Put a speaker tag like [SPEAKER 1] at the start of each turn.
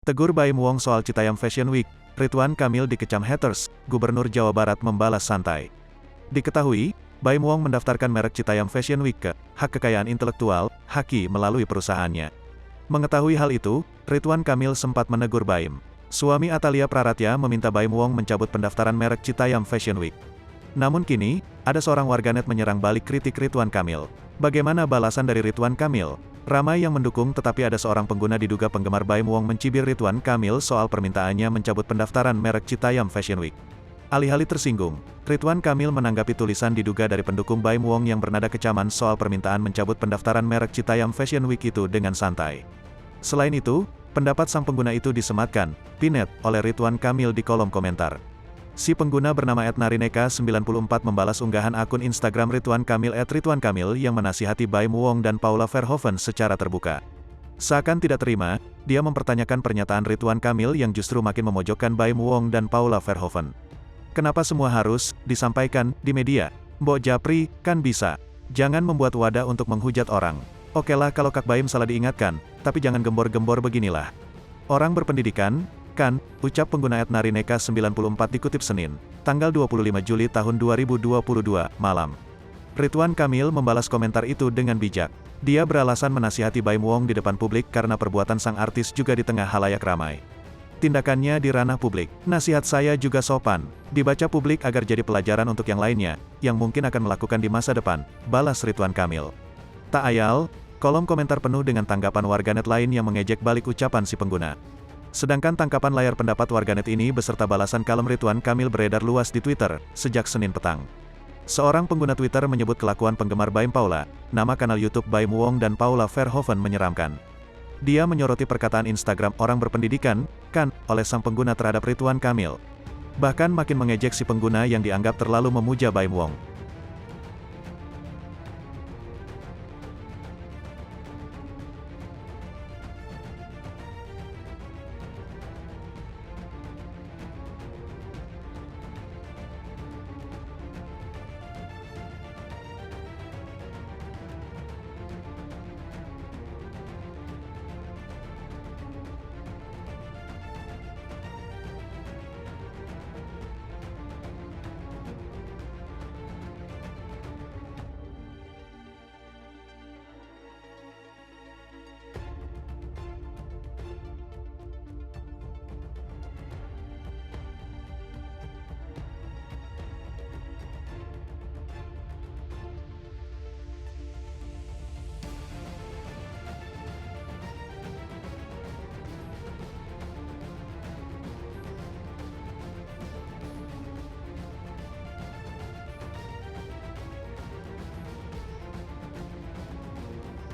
[SPEAKER 1] Tegur Baim Wong soal Citayam Fashion Week, Ridwan Kamil dikecam haters, Gubernur Jawa Barat membalas santai. Diketahui, Baim Wong mendaftarkan merek Citayam Fashion Week ke Hak Kekayaan Intelektual, HAKI melalui perusahaannya. Mengetahui hal itu, Ridwan Kamil sempat menegur Baim. Suami Atalia Praratya meminta Baim Wong mencabut pendaftaran merek Citayam Fashion Week. Namun kini, ada seorang warganet menyerang balik kritik Ridwan Kamil. Bagaimana balasan dari Ridwan Kamil? Ramai yang mendukung tetapi ada seorang pengguna diduga penggemar Baim Wong mencibir Ridwan Kamil soal permintaannya mencabut pendaftaran merek Citayam Fashion Week. Alih-alih tersinggung, Ridwan Kamil menanggapi tulisan diduga dari pendukung Baim Wong yang bernada kecaman soal permintaan mencabut pendaftaran merek Citayam Fashion Week itu dengan santai. Selain itu, pendapat sang pengguna itu disematkan, pinet, oleh Ridwan Kamil di kolom komentar. Si pengguna bernama @narineka94 membalas unggahan akun Instagram Ridwan Kamil @ridwankamil yang menasihati Baim Wong dan Paula Verhoeven secara terbuka. Seakan tidak terima, dia mempertanyakan pernyataan Ridwan Kamil yang justru makin memojokkan Baim Wong dan Paula Verhoeven. Kenapa semua harus disampaikan di media? Mbok Japri, kan bisa. Jangan membuat wadah untuk menghujat orang. Okelah kalau Kak Baim salah diingatkan, tapi jangan gembor-gembor beginilah. Orang berpendidikan, kan, ucap pengguna @narineka94 dikutip Senin, tanggal 25 Juli tahun 2022, malam. Ridwan Kamil membalas komentar itu dengan bijak. Dia beralasan menasihati Baim Wong di depan publik karena perbuatan sang artis juga di tengah halayak ramai. Tindakannya di ranah publik. Nasihat saya juga sopan, dibaca publik agar jadi pelajaran untuk yang lainnya, yang mungkin akan melakukan di masa depan, balas Ridwan Kamil. Tak ayal, kolom komentar penuh dengan tanggapan warganet lain yang mengejek balik ucapan si pengguna. Sedangkan tangkapan layar pendapat warganet ini beserta balasan kalem Ridwan Kamil beredar luas di Twitter, sejak Senin petang. Seorang pengguna Twitter menyebut kelakuan penggemar Baim Paula, nama kanal YouTube Baim Wong dan Paula Verhoeven menyeramkan. Dia menyoroti perkataan Instagram orang berpendidikan, kan, oleh sang pengguna terhadap Ridwan Kamil. Bahkan makin mengejek si pengguna yang dianggap terlalu memuja Baim Wong.